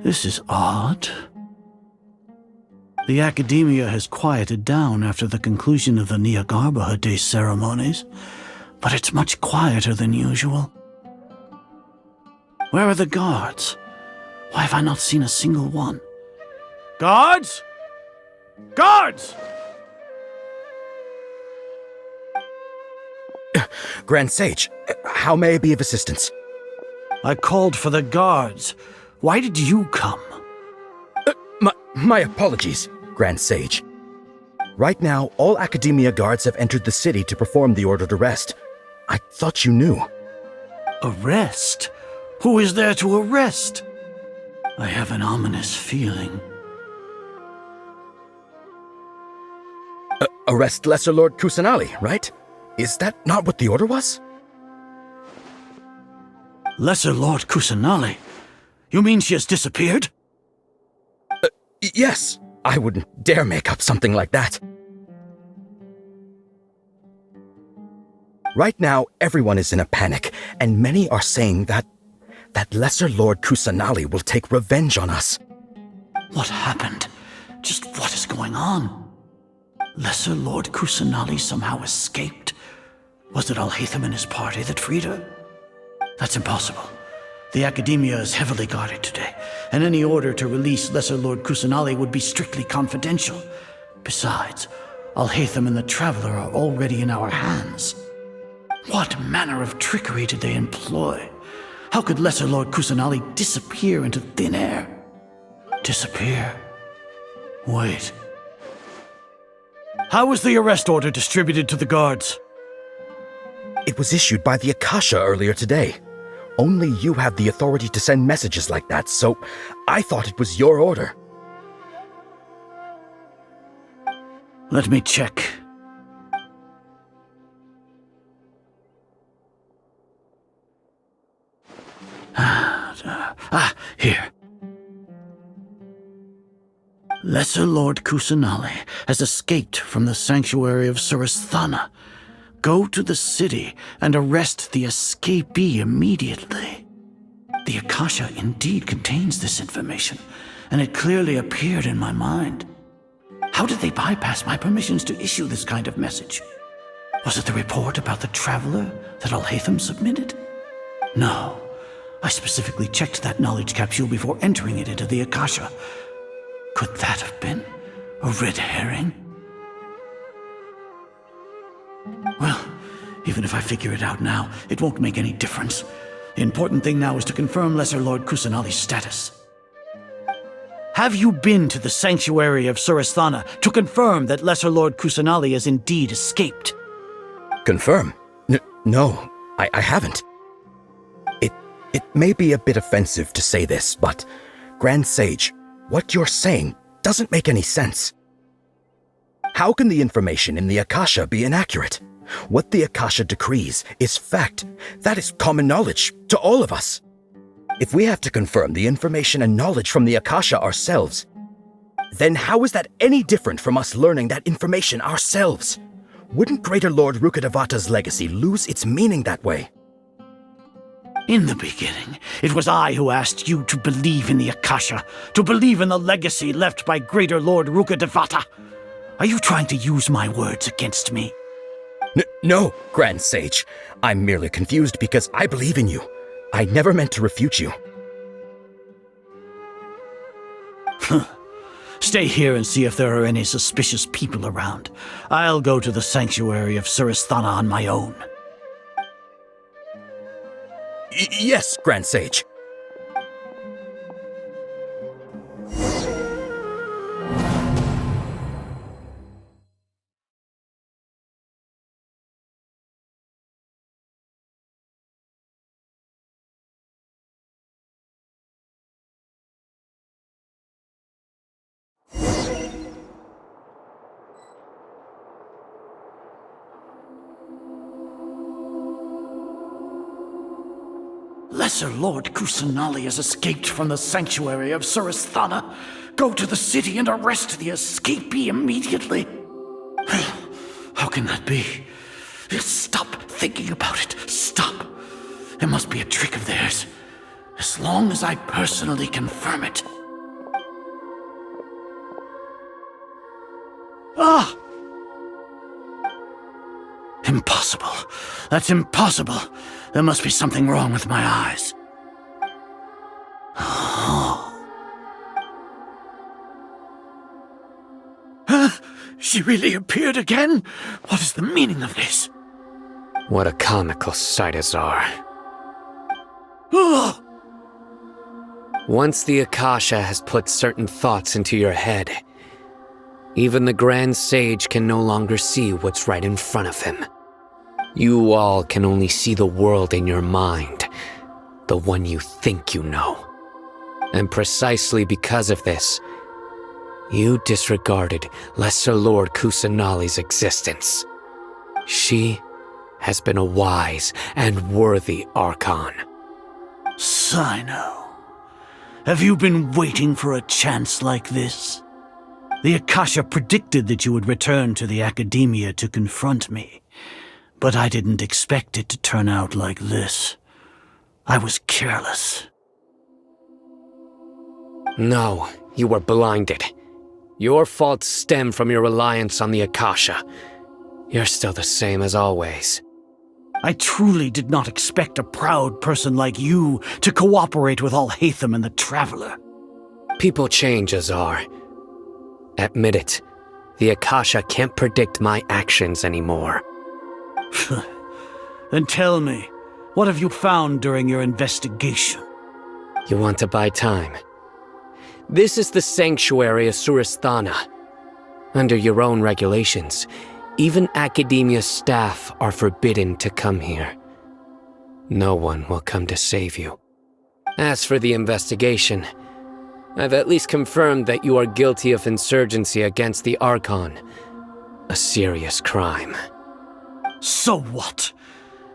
This is odd. The academia has quieted down after the conclusion of the Nyagarbha Day ceremonies, but it's much quieter than usual. Where are the guards? Why have I not seen a single one? Guards? Guards! Grand Sage, how may I be of assistance? I called for the guards. Why did you come? My apologies, Grand Sage. Right now, all Academia guards have entered the city to perform the ordered arrest. I thought you knew. Arrest? Who is there to arrest? I have an ominous feeling. Arrest Lesser Lord Kusanali, right? Is that not what the order was? Lesser Lord Kusanali? You mean she has disappeared? Yes. I wouldn't dare make up something like that. Right now, everyone is in a panic, and many are saying that Lesser Lord Kusanali will take revenge on us. What happened? Just what is going on? Lesser Lord Kusanali somehow escaped? Was it Al-Haytham and his party that freed her? That's impossible. The Academia is heavily guarded today, and any order to release Lesser Lord Kusanali would be strictly confidential. Besides, Al-Haytham and the Traveler are already in our hands. What manner of trickery did they employ? How could Lesser Lord Kusanali disappear into thin air? Disappear? Wait. How was the arrest order distributed to the guards? It was issued by the Akasha earlier today. Only you have the authority to send messages like that, so I thought it was your order. Let me check. Here. Lesser Lord Kusanali has escaped from the sanctuary of Surasthana. Go to the city and arrest the escapee immediately. The Akasha indeed contains this information, and it clearly appeared in my mind. How did they bypass my permissions to issue this kind of message? Was it the report about the Traveler that Al-Haytham submitted? No. I specifically checked that knowledge capsule before entering it into the Akasha. Could that have been a red herring? Well, even if I figure it out now, it won't make any difference. The important thing now is to confirm Lesser Lord Kusanali's status. Have you been to the sanctuary of Surasthana to confirm that Lesser Lord Kusanali has indeed escaped? Confirm? No, I haven't. It may be a bit offensive to say this, but Grand Sage, what you're saying doesn't make any sense. How can the information in the Akasha be inaccurate? What the Akasha decrees is fact. That is common knowledge to all of us. If we have to confirm the information and knowledge from the Akasha ourselves, then how is that any different from us learning that information ourselves? Wouldn't Greater Lord Rukkhadevata's legacy lose its meaning that way? In the beginning, it was I who asked you to believe in the Akasha, to believe in the legacy left by Greater Lord Rukkhadevata. Are you trying to use my words against me? No, Grand Sage. I'm merely confused because I believe in you. I never meant to refute you. Stay here and see if there are any suspicious people around. I'll go to the sanctuary of Surasthana on my own. Yes, Grand Sage. Lesser Lord Kusanali has escaped from the sanctuary of Surasthana. Go to the city and arrest the escapee immediately. How can that be? Stop thinking about it. Stop. It must be a trick of theirs. As long as I personally confirm it. Ah! Impossible. That's impossible. There must be something wrong with my eyes. Huh? She really appeared again? What is the meaning of this? What a comical sight, Azar. Ah! Once the Akasha has put certain thoughts into your head, even the Grand Sage can no longer see what's right in front of him. You all can only see the world in your mind, the one you think you know. And precisely because of this, you disregarded Lesser Lord Kusanali's existence. She has been a wise and worthy Archon. Sino, have you been waiting for a chance like this? The Akasha predicted that you would return to the Academia to confront me, but I didn't expect it to turn out like this. I was careless. No, you were blinded. Your faults stem from your reliance on the Akasha. You're still the same as always. I truly did not expect a proud person like you to cooperate with Al-Haytham and the Traveler. People change, Azar. Admit it. The Akasha can't predict my actions anymore. Then tell me, what have you found during your investigation? You want to buy time? This is the sanctuary of Surasthana. Under your own regulations, even Academia staff are forbidden to come here. No one will come to save you. As for the investigation, I've at least confirmed that you are guilty of insurgency against the Archon. A serious crime. So what?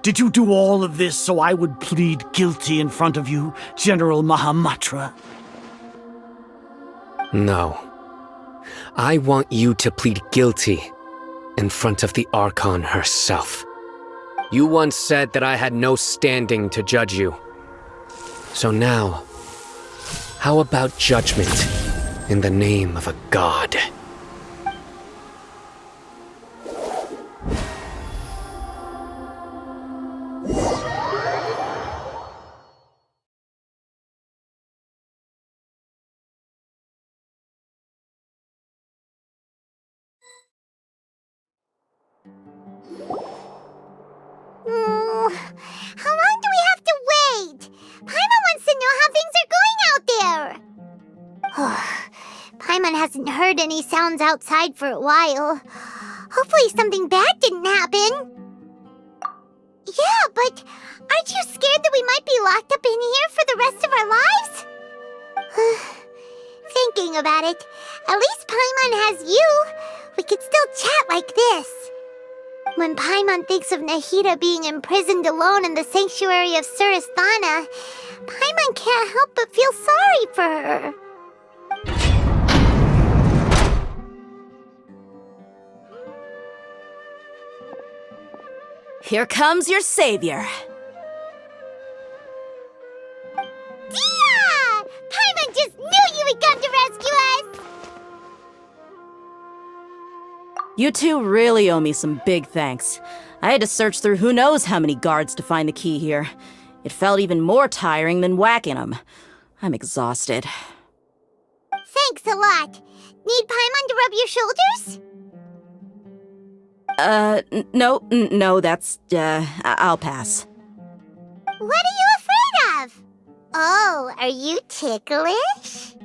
Did you do all of this so I would plead guilty in front of you, General Mahamatra? No. I want you to plead guilty in front of the Archon herself. You once said that I had no standing to judge you. So now, how about judgment in the name of a god? How long do we have to wait? Paimon wants to know how things are going out there. Paimon hasn't heard any sounds outside for a while. Hopefully something bad didn't happen. Yeah, but aren't you scared that we might be locked up in here for the rest of our lives? Thinking about it, at least Paimon has you. We could still chat like this. When Paimon thinks of Nahida being imprisoned alone in the sanctuary of Surasthana, Paimon can't help but feel sorry for her. Here comes your savior. Dia! Paimon just knew you would come to rescue us! You two really owe me some big thanks. I had to search through who knows how many guards to find the key here. It felt even more tiring than whacking them. I'm exhausted. Thanks a lot. Need Paimon to rub your shoulders? No, that's, I'll pass. What are you afraid of? Oh, are you ticklish?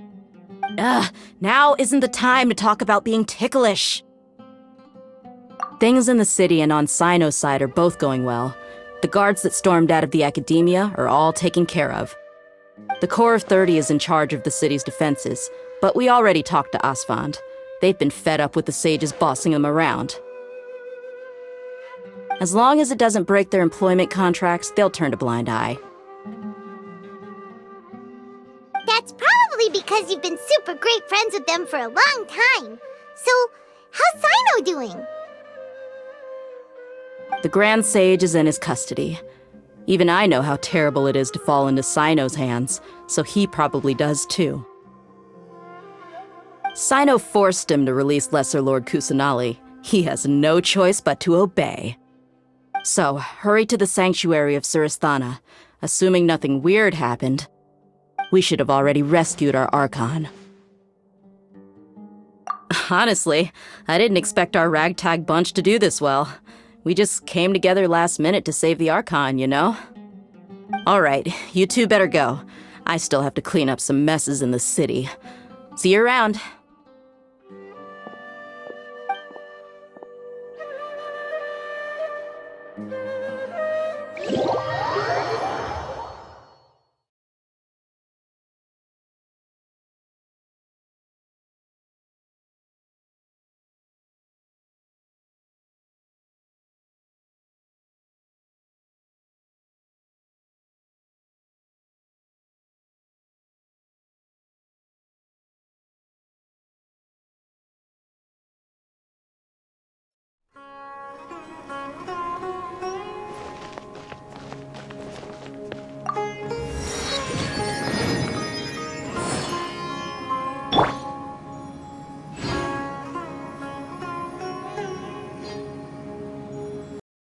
Now isn't the time to talk about being ticklish. Things in the city and on Sino's side are both going well. The guards that stormed out of the Academia are all taken care of. The Corps of 30 is in charge of the city's defenses, but we already talked to Asfand. They've been fed up with the sages bossing them around. As long as it doesn't break their employment contracts, they'll turn a blind eye. Probably because you've been super great friends with them for a long time. So, how's Sino doing? The Grand Sage is in his custody. Even I know how terrible it is to fall into Sino's hands, so he probably does too. Sino forced him to release Lesser Lord Kusanali. He has no choice but to obey. So, hurry to the sanctuary of Suristhana. Assuming nothing weird happened, we should have already rescued our Archon. Honestly, I didn't expect our ragtag bunch to do this well. We just came together last minute to save the Archon, you know? Alright, you two better go. I still have to clean up some messes in the city. See you around.